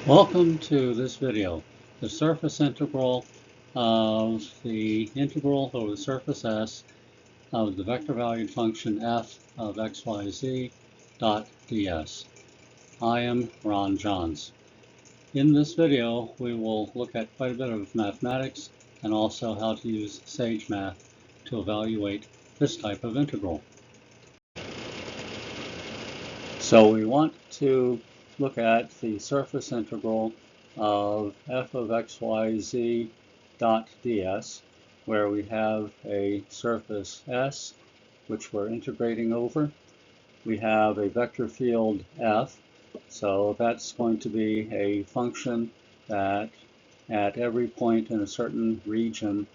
Welcome to this video. The surface integral of the integral over the surface S of the vector valued function f of xyz dot ds. I am Ron Johns. In this video we will look at quite a bit of mathematics and also how to use Sagemath to evaluate this type of integral. So we want to look at the surface integral of f of xyz dot ds, where we have a surface S, which we're integrating over. We have a vector field f, so that's going to be a function that at every point in a certain region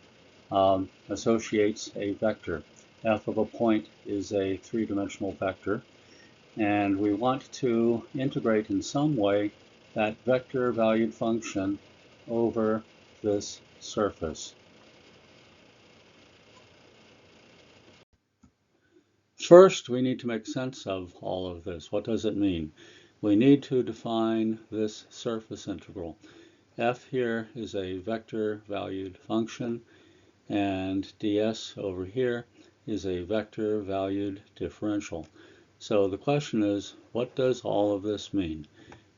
associates a vector. F of a point is a three-dimensional vector. And we want to integrate in some way that vector valued function over this surface. First, we need to make sense of all of this. What does it mean? We need to define this surface integral. F here is a vector valued function, and ds over here is a vector valued differential. So the question is, what does all of this mean?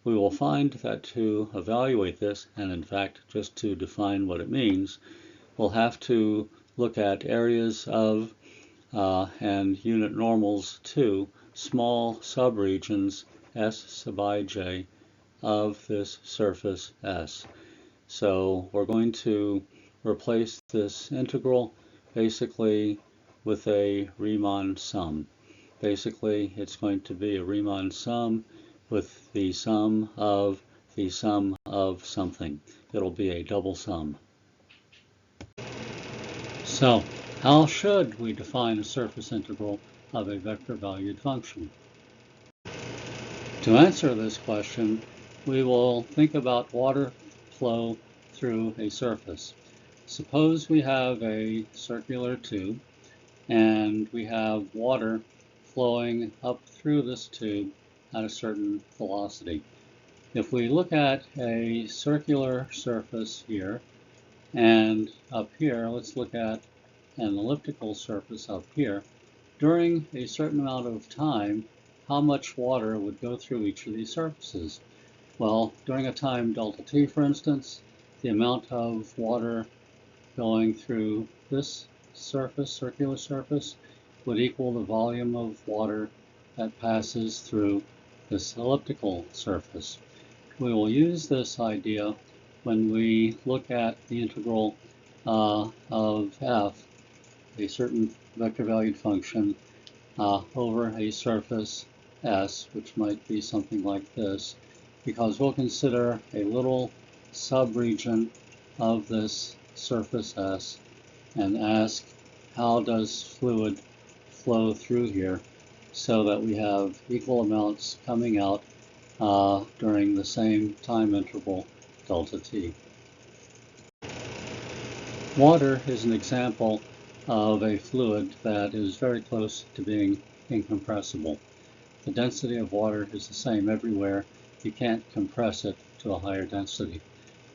We will find that to evaluate this, and in fact just to define what it means, we'll have to look at areas of and unit normals to small subregions S sub ij of this surface S. So we're going to replace this integral basically with a Riemann sum. Basically, it's going to be a Riemann sum with the sum of something. It'll be a double sum. So, how should we define a surface integral of a vector valued function? To answer this question, we will think about water flow through a surface. Suppose we have a circular tube and we have water flowing up through this tube at a certain velocity. If we look at a circular surface here, and up here, let's look at an elliptical surface up here, during a certain amount of time, how much water would go through each of these surfaces? Well, during a time delta t, for instance, the amount of water going through this surface, circular surface, would equal the volume of water that passes through this elliptical surface. We will use this idea when we look at the integral of f, a certain vector valued function, over a surface S, which might be something like this, because we'll consider a little subregion of this surface S and ask, how does fluid flow through here so that we have equal amounts coming out during the same time interval, delta t. Water is an example of a fluid that is very close to being incompressible. The density of water is the same everywhere. You can't compress it to a higher density.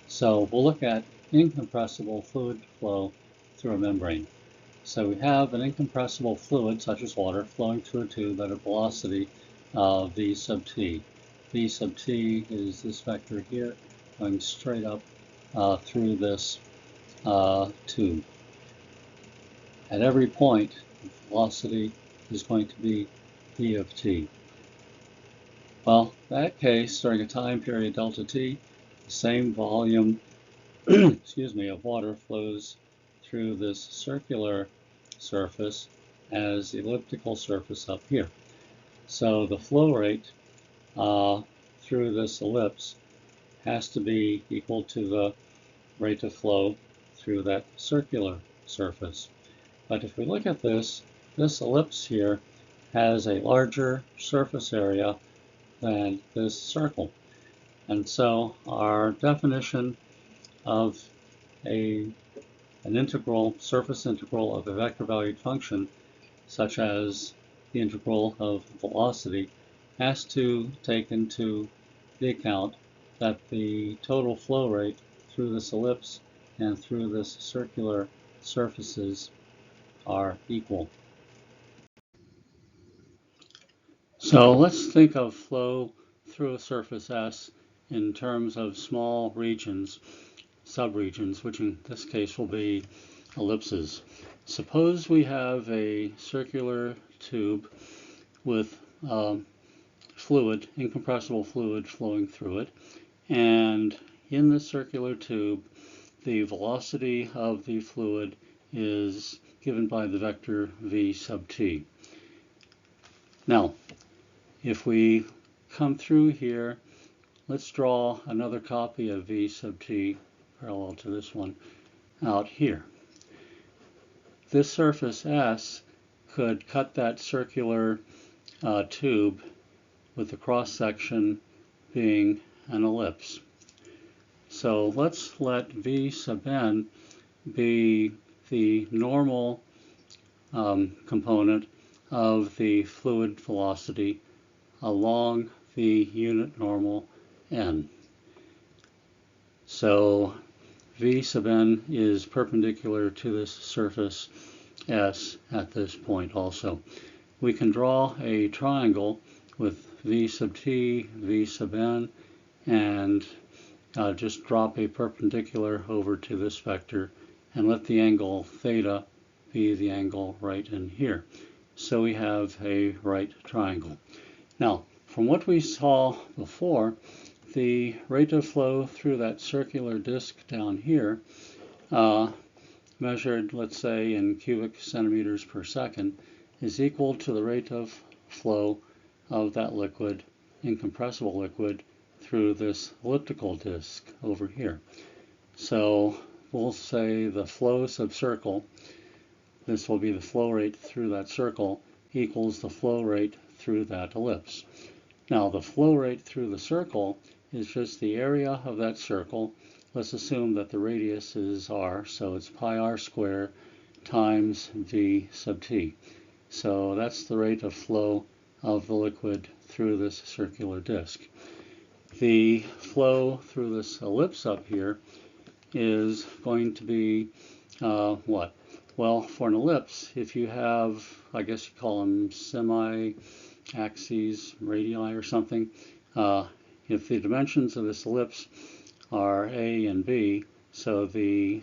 So we'll look at incompressible fluid flow through a membrane. So we have an incompressible fluid, such as water, flowing through a tube at a velocity of v sub t. V sub t is this vector here, going straight up through this tube. At every point, the velocity is going to be v of t. Well, in that case, during a time period delta t, the same volume of water flows through this circular surface as the elliptical surface up here. So the flow rate through this ellipse has to be equal to the rate of flow through that circular surface. But if we look at this ellipse here has a larger surface area than this circle. And so our definition of an integral, surface integral of a vector valued function, such as the integral of velocity, has to take into the account that the total flow rate through this ellipse and through this circular surfaces are equal. So let's think of flow through a surface S in terms of small regions, subregions, which in this case will be ellipses. Suppose we have a circular tube with fluid, incompressible fluid flowing through it, and in the circular tube the velocity of the fluid is given by the vector v sub t. Now, if we come through here, let's draw another copy of v sub t parallel to this one out here. This surface S could cut that circular tube with the cross section being an ellipse. So let's let v sub n be the normal component of the fluid velocity along the unit normal n. So v sub n is perpendicular to this surface S at this point also. We can draw a triangle with v sub t, v sub n, and just drop a perpendicular over to this vector and let the angle theta be the angle right in here. So we have a right triangle. Now, from what we saw before, the rate of flow through that circular disk down here, measured, let's say, in cubic centimeters per second, is equal to the rate of flow of that liquid, incompressible liquid, through this elliptical disk over here. So we'll say the flow subcircle, this will be the flow rate through that circle, equals the flow rate through that ellipse. Now the flow rate through the circle is just the area of that circle. Let's assume that the radius is r, so it's pi r squared times v sub t. So that's the rate of flow of the liquid through this circular disk. The flow through this ellipse up here is going to be what? Well, for an ellipse, if you have, I guess you call them semi-axes, radii or something, if the dimensions of this ellipse are a and b, so the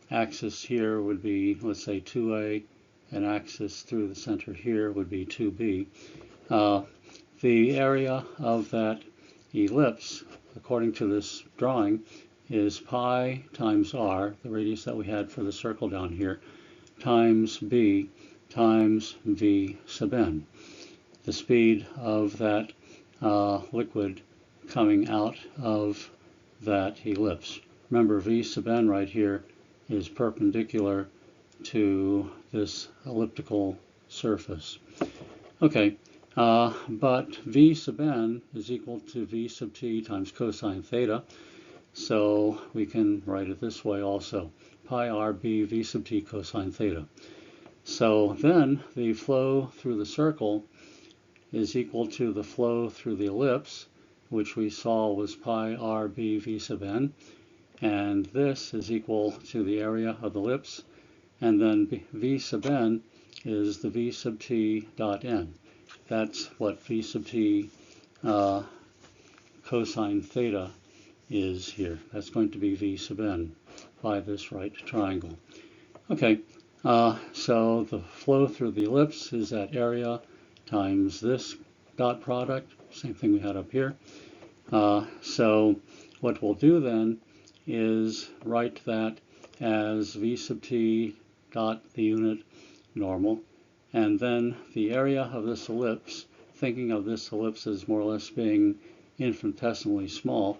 axis here would be, let's say, 2a, and axis through the center here would be 2b. The area of that ellipse, according to this drawing, is pi times r, the radius that we had for the circle down here, times b times v sub n, the speed of that liquid coming out of that ellipse. Remember, v sub n right here is perpendicular to this elliptical surface. Okay, but v sub n is equal to v sub t times cosine theta, so we can write it this way also, pi rb v sub t cosine theta. So then the flow through the circle is equal to the flow through the ellipse, which we saw was pi rb v sub n, and this is equal to the area of the ellipse, and then v sub n is the v sub t dot n. That's what v sub t cosine theta is here. That's going to be v sub n by this right triangle. Okay, so the flow through the ellipse is that area times this dot product, same thing we had up here. So what we'll do then is write that as v sub t dot the unit normal, and then the area of this ellipse, thinking of this ellipse as more or less being infinitesimally small,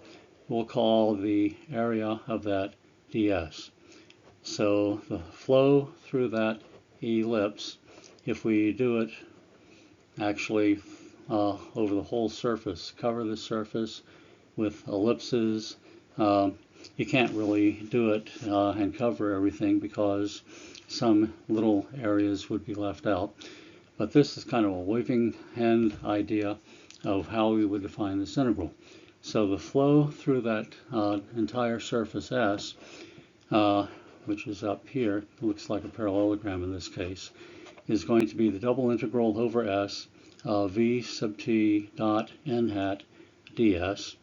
we'll call the area of that ds. So the flow through that ellipse, if we do it actually over the whole surface, cover the surface with ellipses, you can't really do it and cover everything because some little areas would be left out. But this is kind of a waving hand idea of how we would define this integral. So the flow through that entire surface S, which is up here, looks like a parallelogram in this case, is going to be the double integral over S of v sub t dot n hat ds.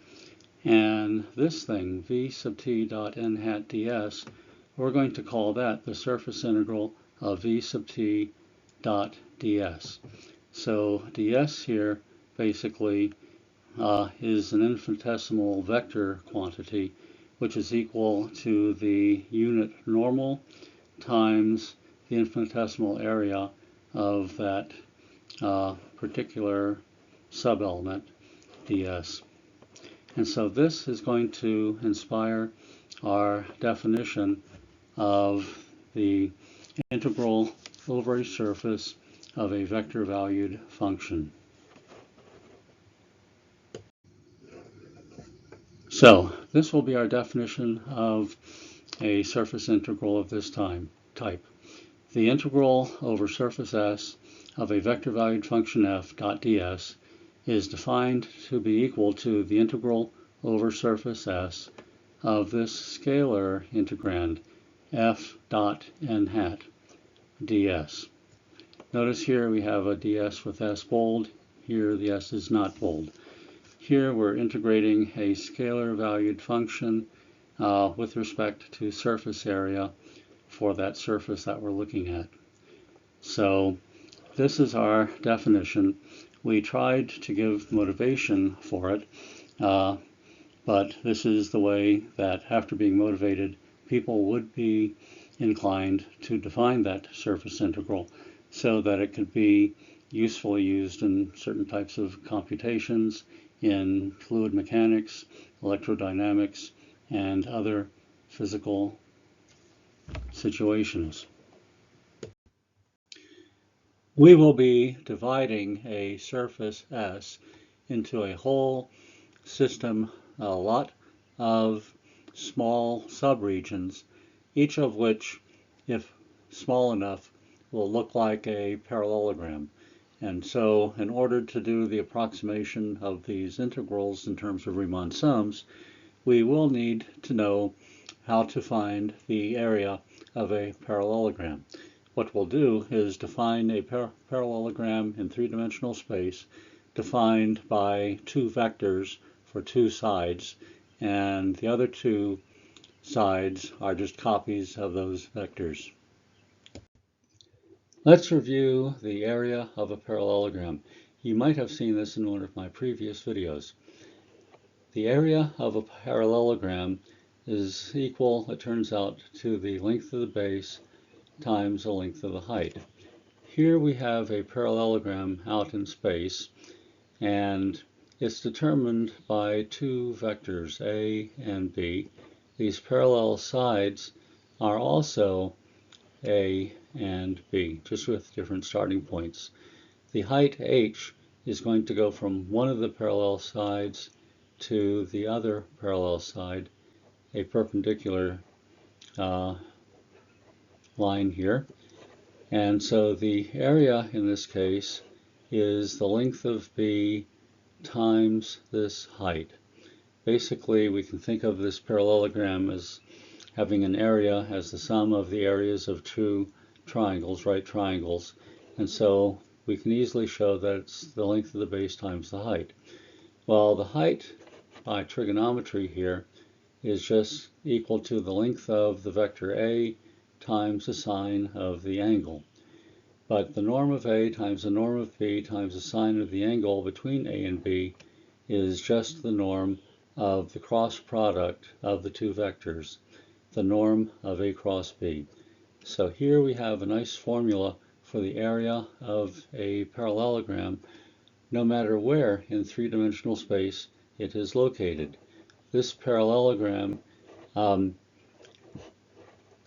And this thing, v sub t dot n hat ds, we're going to call that the surface integral of v sub t dot ds. So ds here basically is an infinitesimal vector quantity, which is equal to the unit normal times the infinitesimal area of that particular subelement ds. And so this is going to inspire our definition of the integral over a surface of a vector-valued function. So this will be our definition of a surface integral of this type. The integral over surface S of a vector-valued function f dot ds is defined to be equal to the integral over surface S of this scalar integrand f dot n hat ds. Notice here we have a ds with s bold. Here the s is not bold. Here we're integrating a scalar valued function with respect to surface area for that surface that we're looking at. So this is our definition. We tried to give motivation for it, but this is the way that after being motivated, people would be inclined to define that surface integral so that it could be usefully used in certain types of computations in fluid mechanics, electrodynamics, and other physical situations. We will be dividing a surface S into a whole system, a lot of small subregions, each of which, if small enough, will look like a parallelogram. And so in order to do the approximation of these integrals in terms of Riemann sums, we will need to know how to find the area of a parallelogram. What we'll do is define a parallelogram in three-dimensional space defined by two vectors for two sides, and the other two sides are just copies of those vectors. Let's review the area of a parallelogram. You might have seen this in one of my previous videos. The area of a parallelogram is equal, it turns out, to the length of the base times the length of the height. Here we have a parallelogram out in space, and it's determined by two vectors, A and B. These parallel sides are also A and B, just with different starting points. The height h is going to go from one of the parallel sides to the other parallel side, a perpendicular line here. And so the area in this case is the length of B times this height. Basically, we can think of this parallelogram as having an area as the sum of the areas of two triangles, right triangles. And so we can easily show that it's the length of the base times the height. Well, the height by trigonometry here is just equal to the length of the vector A times the sine of the angle. But the norm of A times the norm of B times the sine of the angle between A and B is just the norm of the cross product of the two vectors, the norm of A cross B. So here we have a nice formula for the area of a parallelogram, no matter where in three-dimensional space it is located. This parallelogram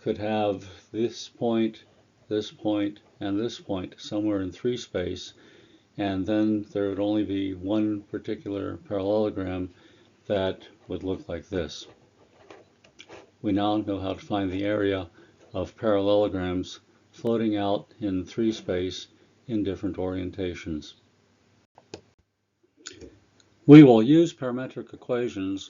could have this point, and this point somewhere in 3 space, and then there would only be one particular parallelogram that would look like this. We now know how to find the area of parallelograms floating out in 3 space in different orientations. We will use parametric equations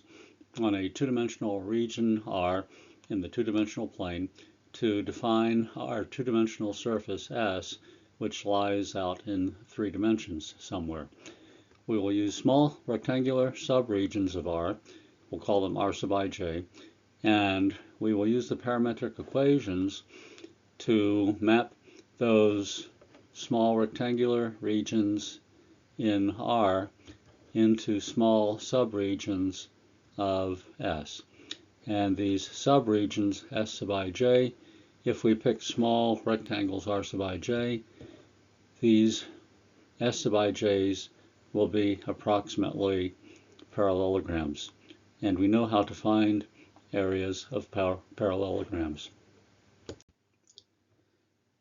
on a two-dimensional region R in the two-dimensional plane to define our two-dimensional surface S, which lies out in 3 dimensions somewhere. We will use small rectangular subregions of R, we'll call them R sub ij, and we will use the parametric equations to map those small rectangular regions in R into small subregions of S. And these subregions S sub ij, if we pick small rectangles R sub ij, these S sub ij's will be approximately parallelograms. And we know how to find areas of parallelograms.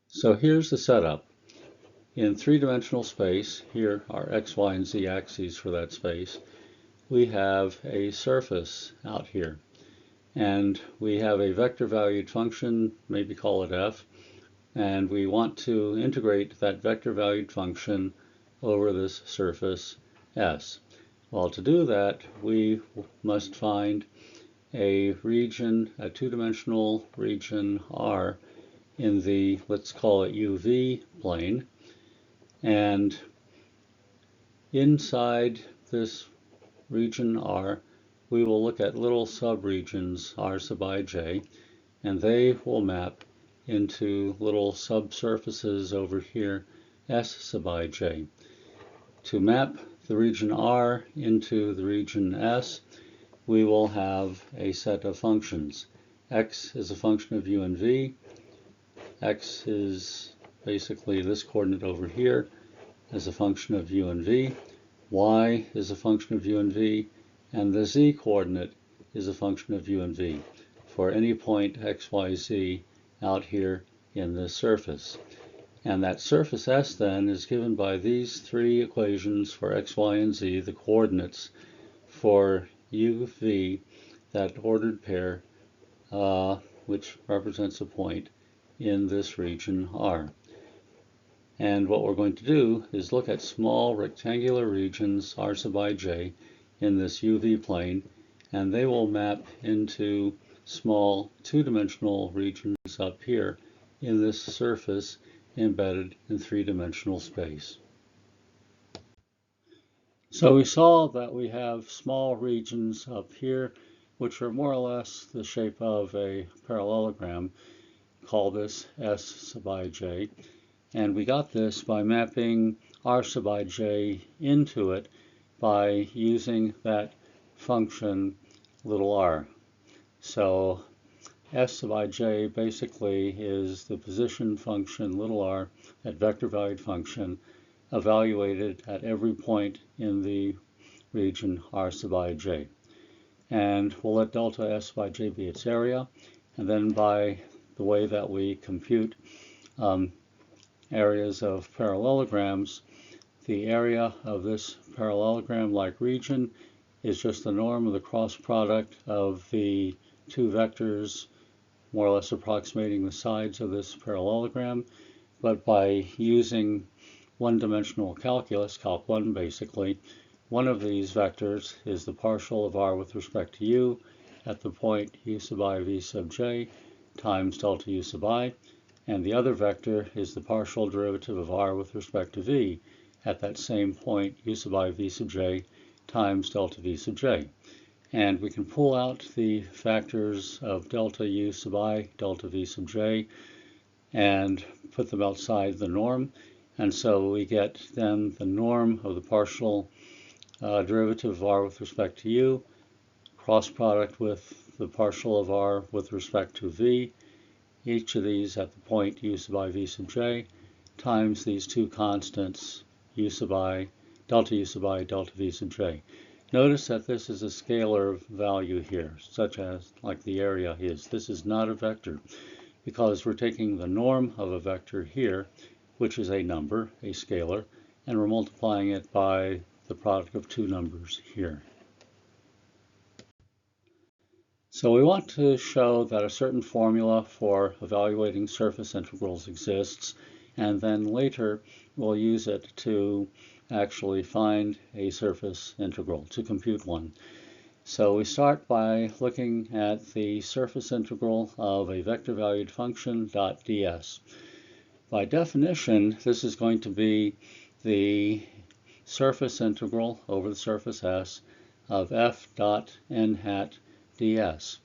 So here's the setup. In 3-dimensional space, here are x, y, and z axes for that space, we have a surface out here. And we have a vector valued function, maybe call it f, and we want to integrate that vector valued function over this surface S. Well, to do that, we must find a region, a two-dimensional region R in the, let's call it UV plane. And inside this region R, we will look at little subregions R sub ij, and they will map into little subsurfaces over here S sub ij. To map the region R into the region S, we will have a set of functions. X is a function of u and v. X is basically this coordinate over here as a function of u and v. Y is a function of u and v. And the z coordinate is a function of u and v for any point x, y, z out here in this surface. And that surface S then is given by these 3 equations for x, y, and z, the coordinates for u, v, that ordered pair, which represents a point in this region R. And what we're going to do is look at small rectangular regions R sub ij in this UV plane, and they will map into small two-dimensional regions up here in this surface embedded in 3-dimensional space. So we saw that we have small regions up here which are more or less the shape of a parallelogram. Call this S sub ij, and we got this by mapping R sub ij into it by using that function little r. So S sub ij basically is the position function little r, that vector valued function, evaluated at every point in the region R sub ij. And we'll let delta S sub ij be its area, and then by the way that we compute areas of parallelograms, the area of this parallelogram-like region is just the norm of the cross product of the 2 vectors, more or less approximating the sides of this parallelogram. But by using one-dimensional calculus, Calc 1 basically, one of these vectors is the partial of r with respect to u at the point u sub I v sub j times delta u sub I, and the other vector is the partial derivative of r with respect to v at that same point u sub I v sub j times delta v sub j. And we can pull out the factors of delta u sub I, delta v sub j, and put them outside the norm. And so we get then the norm of the partial derivative of r with respect to u, cross product with the partial of r with respect to v, each of these at the point u sub I v sub j, times these 2 constants u sub I, delta u sub I, delta v sub j. Notice that this is a scalar value here, such as like the area is. This is not a vector, because we're taking the norm of a vector here, which is a number, a scalar, and we're multiplying it by the product of 2 numbers here. So we want to show that a certain formula for evaluating surface integrals exists, and then later we'll use it to actually find a surface integral, to compute one. So we start by looking at the surface integral of a vector-valued function ds. By definition, this is going to be the surface integral over the surface S of f dot n hat ds.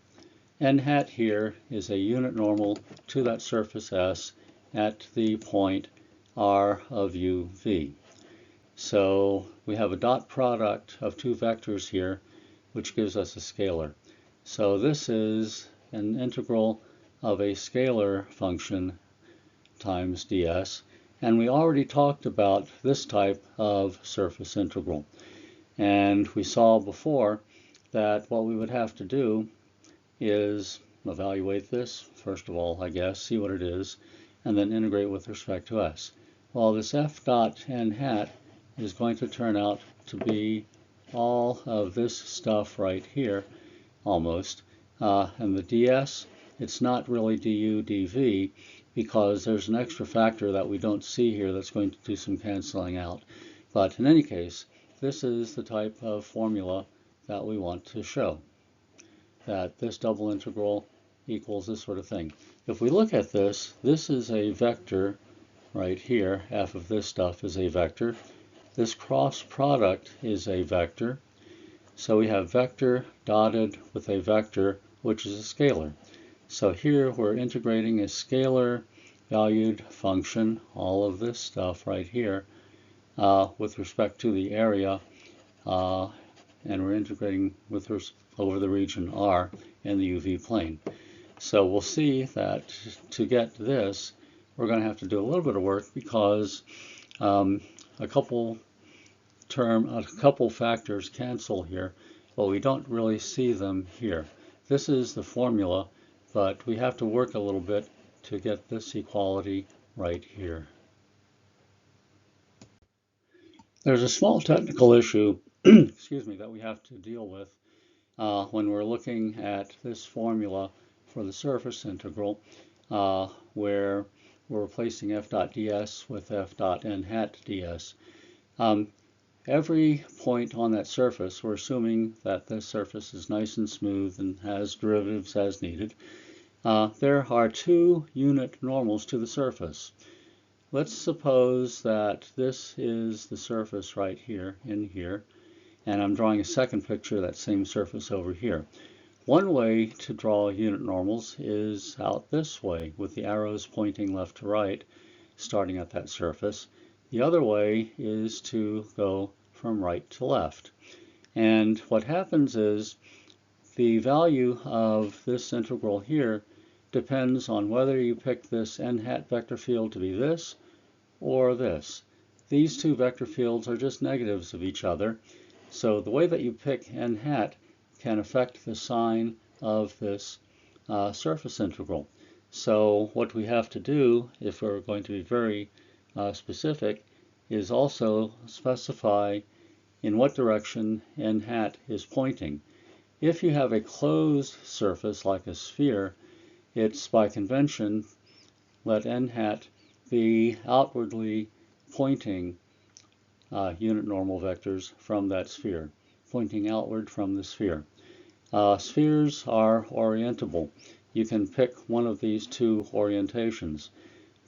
N hat here is a unit normal to that surface S at the point r of u v. So we have a dot product of two vectors here, which gives us a scalar. So this is an integral of a scalar function times ds, and we already talked about this type of surface integral. And we saw before that what we would have to do is evaluate this, first of all, I guess, see what it is, and then integrate with respect to s. Well, this f dot n hat is going to turn out to be all of this stuff right here, almost. And the ds, it's not really du dv, because there's an extra factor that we don't see here that's going to do some canceling out. But in any case, this is the type of formula that we want to show, that this double integral equals this sort of thing. If we look at this, this is a vector right here. F of this stuff is a vector. This cross product is a vector. So we have vector dotted with a vector, which is a scalar. So here we're integrating a scalar valued function, all of this stuff right here, with respect to the area, and we're integrating with over the region R in the UV plane. So we'll see that to get this, we're going to have to do a little bit of work, because a couple factors cancel here, but we don't really see them here. This is the formula, but we have to work a little bit to get this equality right here. There's a small technical issue excuse me, that we have to deal with when we're looking at this formula for the surface integral, where we're replacing f dot ds with f dot n hat ds. Every point on that surface, we're assuming that this surface is nice and smooth and has derivatives as needed. There are two unit normals to the surface. Let's suppose that this is the surface right here, in here, and I'm drawing a second picture of that same surface over here. One way to draw unit normals is out this way, with the arrows pointing left to right, starting at that surface. The other way is to go from right to left. And what happens is the value of this integral here depends on whether you pick this n hat vector field to be this or this. These two vector fields are just negatives of each other. So the way that you pick n hat can affect the sign of this surface integral. So what we have to do, if we're going to be very specific, is also specify in what direction n hat is pointing. If you have a closed surface like a sphere, it's by convention let n hat be outwardly pointing unit normal vectors from that sphere, pointing outward from the sphere. Spheres are orientable. You can pick one of these two orientations.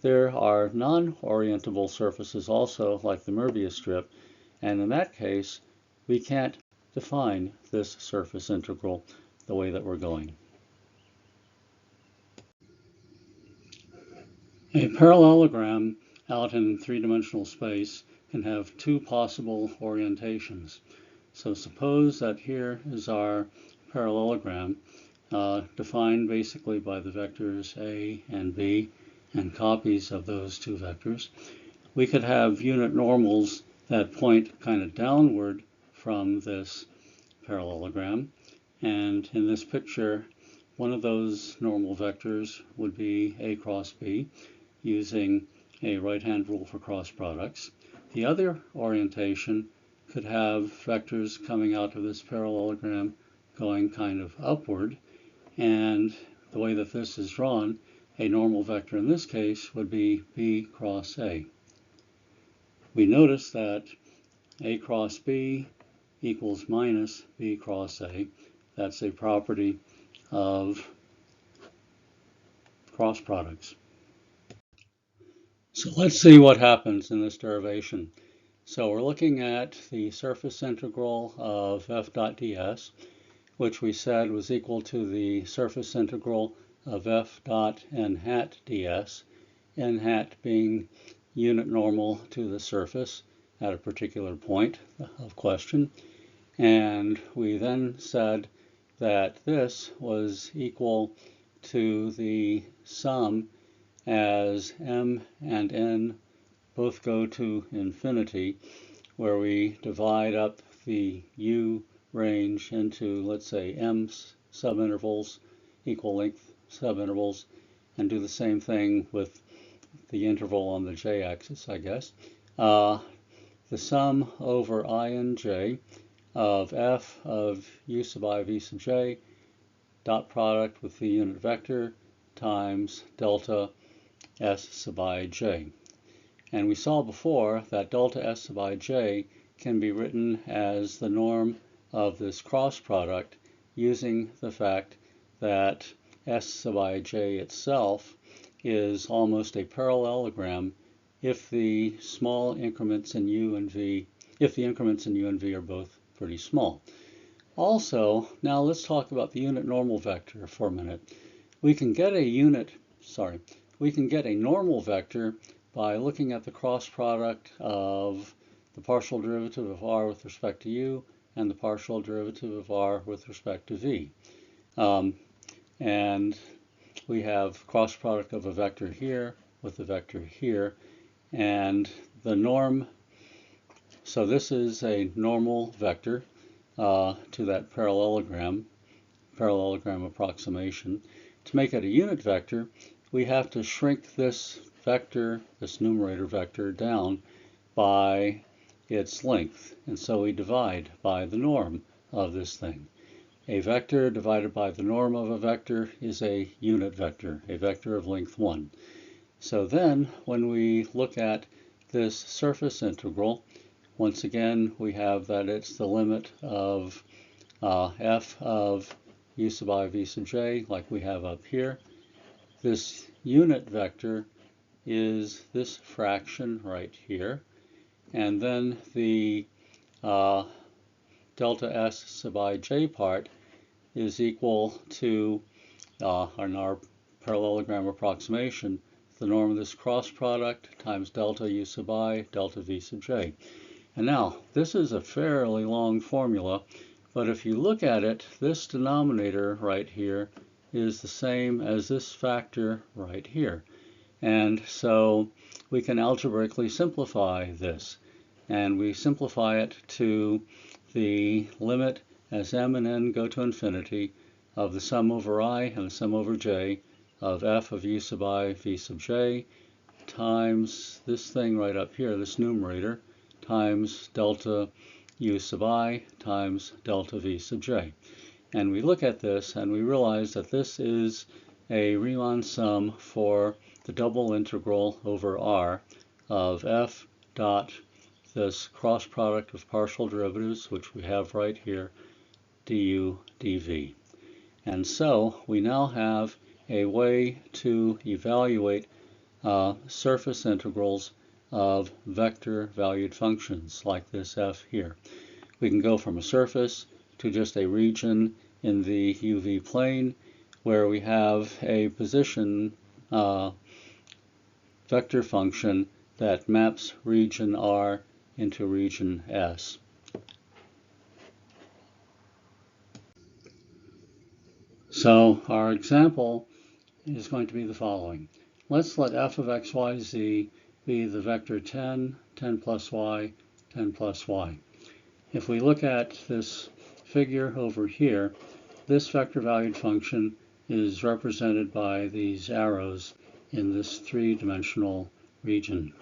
There are non-orientable surfaces also, like the Möbius strip, and in that case, we can't define this surface integral the way that we're going. A parallelogram out in three-dimensional space can have two possible orientations. So suppose that here is our parallelogram, defined basically by the vectors A and B and copies of those two vectors. We could have unit normals that point kind of downward from this parallelogram, and in this picture one of those normal vectors would be A cross B, using a right-hand rule for cross products. The other orientation could have vectors coming out of this parallelogram going kind of upward, and the way that this is drawn, a normal vector in this case would be B cross A. We notice that A cross B equals minus B cross A. That's a property of cross products. So let's see what happens in this derivation. So we're looking at the surface integral of f dot ds, which we said was equal to the surface integral of f dot n hat ds, n hat being unit normal to the surface at a particular point of question. And we then said that this was equal to the sum as m and n both go to infinity, where we divide up the u range into, let's say, m subintervals, equal length subintervals, and do the same thing with the interval on the j-axis, I guess. The sum over I and j of f of u sub I v sub j dot product with the unit vector times delta s sub I j. And we saw before that delta s sub I j can be written as the norm of this cross product using the fact that s sub I j itself is almost a parallelogram if the small increments in u and v, if the increments in u and v are both pretty small. Also, now let's talk about the unit normal vector for a minute. We can get a normal vector by looking at the cross product of the partial derivative of r with respect to u and the partial derivative of r with respect to v. And we have cross product of a vector here with a vector here, and the norm, so this is a normal vector to that parallelogram approximation. To make it a unit vector, we have to shrink this vector, this numerator vector, down by its length, and so we divide by the norm of this thing. A vector divided by the norm of a vector is a unit vector, a vector of length 1. So then, when we look at this surface integral, once again, we have that it's the limit of f of u sub I v sub j, like we have up here. This unit vector is this fraction right here, and then the delta s sub I j part is equal to, in our parallelogram approximation, the norm of this cross product times delta u sub I, delta v sub j. And now, this is a fairly long formula, but if you look at it, this denominator right here is the same as this factor right here. And so we can algebraically simplify this. And we simplify it to the limit as m and n go to infinity of the sum over I and the sum over j of f of u sub I v sub j times this thing right up here, this numerator, times delta u sub I times delta v sub j. And we look at this and we realize that this is a Riemann sum for the double integral over R of f dot this cross product of partial derivatives, which we have right here, du dv. And so we now have a way to evaluate surface integrals of vector valued functions like this f here. We can go from a surface to just a region in the UV plane where we have a position vector function that maps region R into region S. So our example is going to be the following. Let's let f of x, y, z be the vector 10, 10 plus y, 10 plus y. If we look at this figure over here, this vector valued function is represented by these arrows in this three-dimensional region.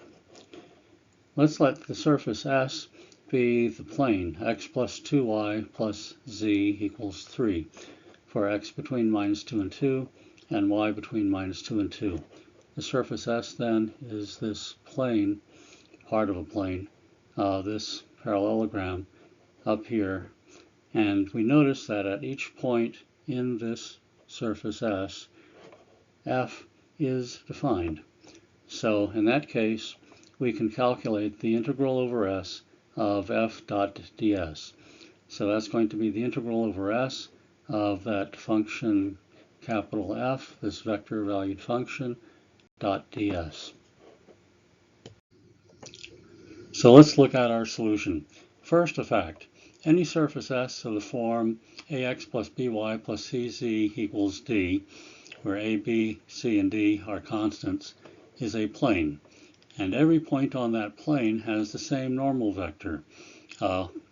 Let's let the surface S be the plane x plus 2y plus z equals 3 for x between minus 2 and 2 and y between minus 2 and 2. The surface S then is this plane, part of a plane, this parallelogram up here, and we notice that at each point in this surface S, f is defined. So in that case, we can calculate the integral over S of f dot ds. So that's going to be the integral over S of that function capital F, this vector valued function, dot ds. So let's look at our solution. First, a fact. Any surface S of the form ax plus by plus cz equals d, where a, b, c, and d are constants, is a plane. And every point on that plane has the same normal vector.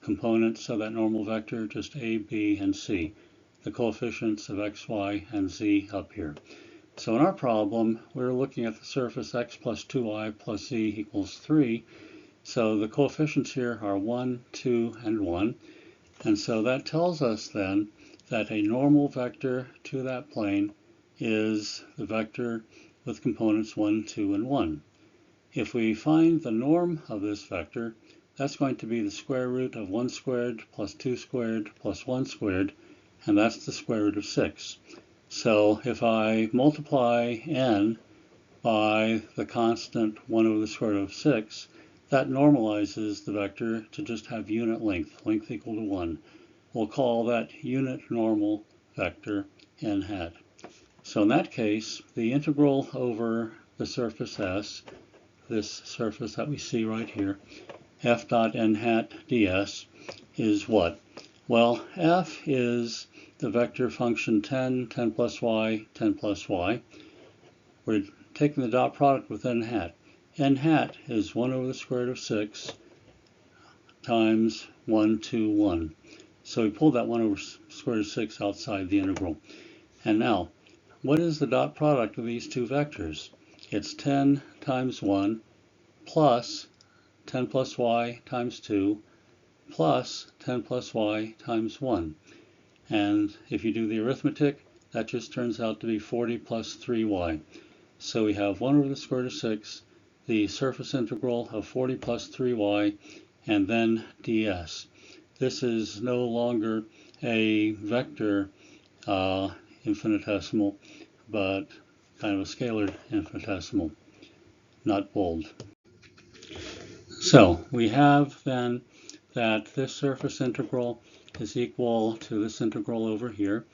Components of that normal vector, just a, b, and c. The coefficients of x, y, and z up here. So in our problem, we're looking at the surface x plus 2y plus z equals 3. So the coefficients here are 1, 2, and 1. And so that tells us then that a normal vector to that plane is the vector with components 1, 2, and 1. If we find the norm of this vector, that's going to be the square root of 1 squared plus 2 squared plus 1 squared, and that's the square root of 6. So if I multiply n by the constant 1 over the square root of 6, that normalizes the vector to just have unit length equal to 1. We'll call that unit normal vector n hat. So in that case, the integral over the surface S, this surface that we see right here, f dot n hat ds, is what? Well, f is the vector function 10, 10 plus y, 10 plus y. We're taking the dot product with n hat. N hat is 1 over the square root of 6 times 1, 2, 1. So we pulled that 1 over square root of 6 outside the integral. And now, what is the dot product of these two vectors? It's 10 times 1 plus 10 plus y times 2 plus 10 plus y times 1. And if you do the arithmetic, that just turns out to be 40 plus 3y. So we have 1 over the square root of 6, the surface integral of 40 plus 3y, and then ds. This is no longer a vector infinitesimal, but kind of a scalar infinitesimal, not bold. So we have then that this surface integral is equal to this integral over here,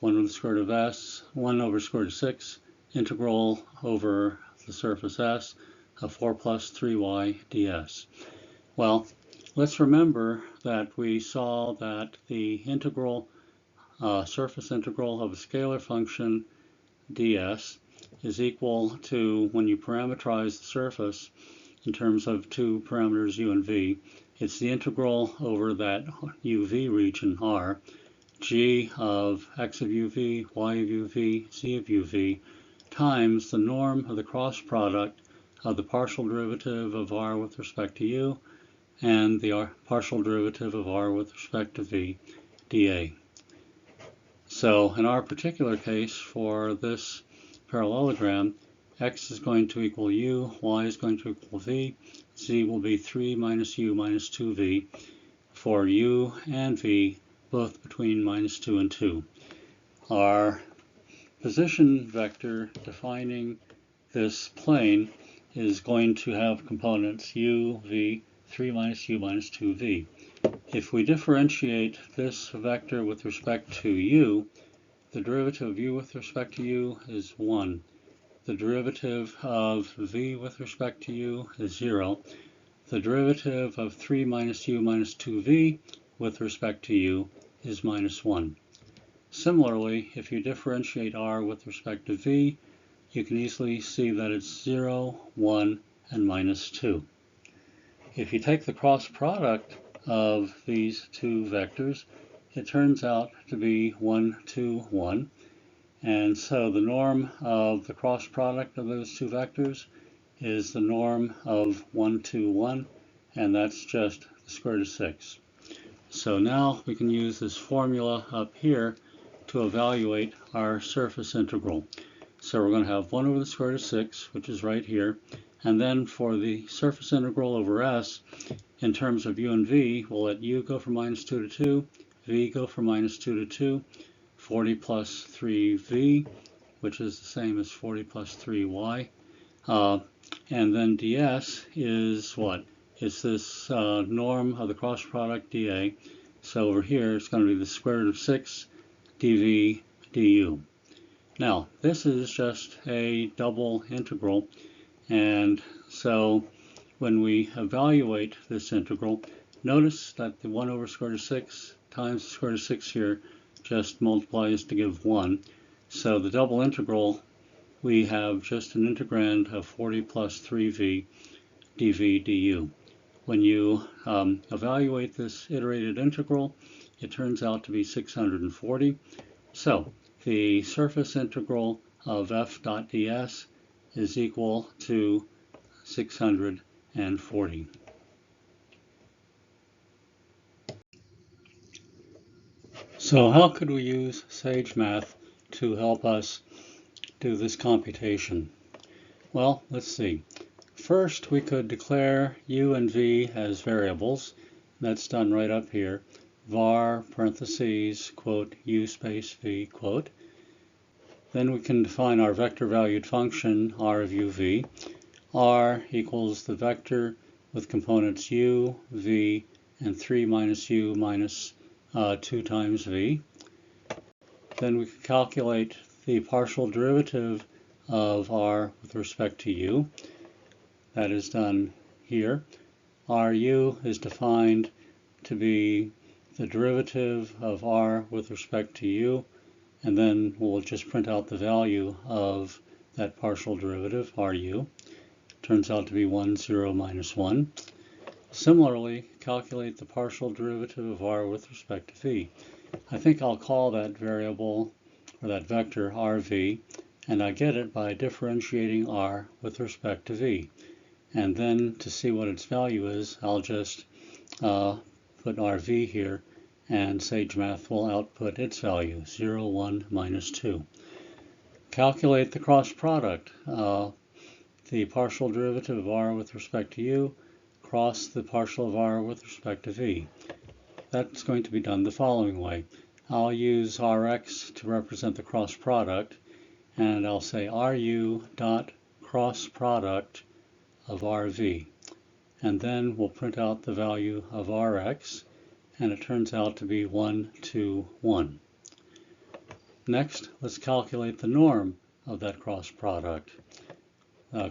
1 over the square root of s, 1 over square root of 6, integral over the surface S of 4 plus 3y ds. Well, let's remember that we saw that the integral, surface integral of a scalar function ds is equal to, when you parameterize the surface in terms of two parameters u and v, it's the integral over that uv region R, g of x of uv, y of uv, z of uv, times the norm of the cross product of the partial derivative of r with respect to u and the partial derivative of r with respect to v dA. So in our particular case for this parallelogram, x is going to equal u, y is going to equal v, z will be 3 minus u minus 2v for u and v both between minus 2 and 2. Our position vector defining this plane is going to have components u, v, 3 minus u minus 2v. If we differentiate this vector with respect to u, the derivative of u with respect to u is 1. The derivative of v with respect to u is 0. The derivative of 3 minus u minus 2v with respect to u is minus 1. Similarly, if you differentiate r with respect to v, you can easily see that it's 0, 1, and minus 2. If you take the cross product of these two vectors, it turns out to be 1, 2, 1. And so the norm of the cross product of those two vectors is the norm of 1, 2, 1, and that's just the square root of 6. So now we can use this formula up here to evaluate our surface integral. So we're going to have 1 over the square root of 6, which is right here, And then for the surface integral over S, in terms of u and v, we'll let u go from -2 to 2, v go from -2 to 2, 40 plus 3v, which is the same as 40 plus 3y. And then ds is what? It's this norm of the cross product dA. So over here, it's going to be the square root of 6 dv du. Now, this is just a double integral, and so when we evaluate this integral, notice that the 1 over square root of 6 times the square root of 6 here just multiplies to give 1. So the double integral, we have just an integrand of 40 plus 3v dv du. When you evaluate this iterated integral, it turns out to be 640. So the surface integral of f dot ds is equal to 640. So how could we use Sagemath to help us do this computation? Well, let's see. First, we could declare u and v as variables. That's done right up here. Var parentheses quote u space v quote. Then we can define our vector valued function r of uv. R equals the vector with components u, v, and 3 minus u minus 2 times v. Then we can calculate the partial derivative of r with respect to u. That is done here. Ru is defined to be the derivative of r with respect to u, and then we'll just print out the value of that partial derivative, Ru. Turns out to be 1, 0, minus 1. Similarly, calculate the partial derivative of r with respect to v. I think I'll call that variable, or that vector, rv, and I get it by differentiating r with respect to v. And then to see what its value is, I'll just put rv here, and Sagemath will output its value, 0, 1, minus 2. Calculate the cross product. The partial derivative of r with respect to u cross the partial of r with respect to v. That's going to be done the following way. I'll use rx to represent the cross product, and I'll say ru dot cross product of rv. And then we'll print out the value of rx, and it turns out to be 1, 2, 1. Next, let's calculate the norm of that cross product.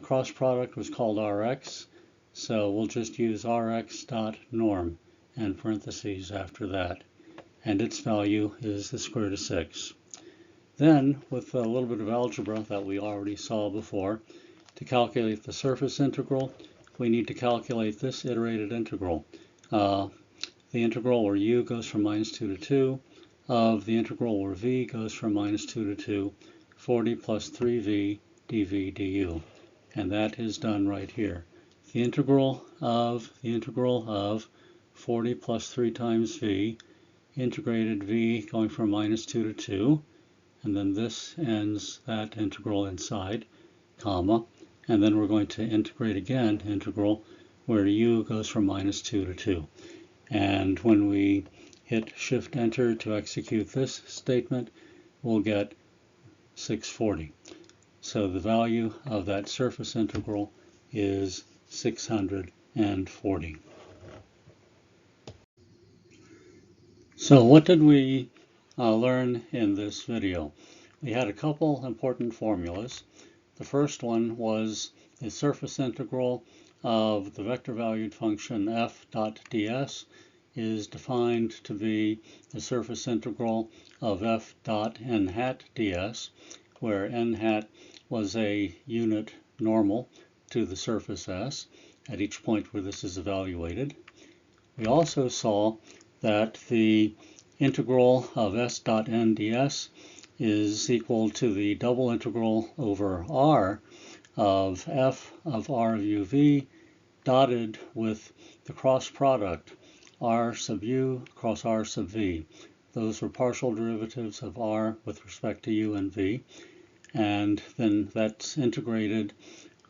Cross product was called rx, so we'll just use rx dot norm and parentheses after that, and its value is the square root of 6. Then, with a little bit of algebra that we already saw before, to calculate the surface integral, we need to calculate this iterated integral. The integral where u goes from -2 to 2, of the integral where v goes from -2 to 2, 40 plus 3v dv du. And that is done right here. The integral of 40 plus 3 times v, integrated v going from -2 to 2, and then this ends that integral inside, comma, and then we're going to integrate again, integral, where u goes from -2 to 2. And when we hit Shift-Enter to execute this statement, we'll get 640. So the value of that surface integral is 640. So what did we learn in this video? We had a couple important formulas. The first one was the surface integral of the vector valued function f dot ds is defined to be the surface integral of f dot n hat ds, where n hat was a unit normal to the surface S at each point where this is evaluated. We also saw that the integral of s dot n ds is equal to the double integral over r of f of r of uv dotted with the cross product r sub u cross r sub v. Those were partial derivatives of r with respect to u and v, and then that's integrated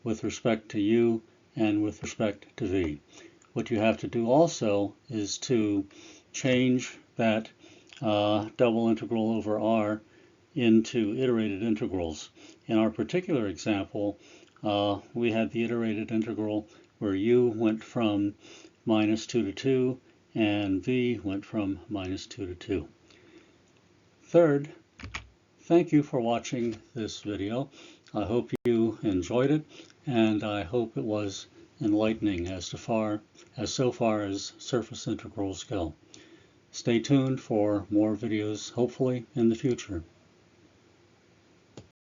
with respect to u and with respect to v. What you have to do also is to change that double integral over r into iterated integrals. In our particular example, we had the iterated integral where u went from -2 to 2 and v went from -2 to 2. Third, thank you for watching this video. I hope you enjoyed it, and I hope it was enlightening so far as surface integrals go. Stay tuned for more videos, hopefully in the future.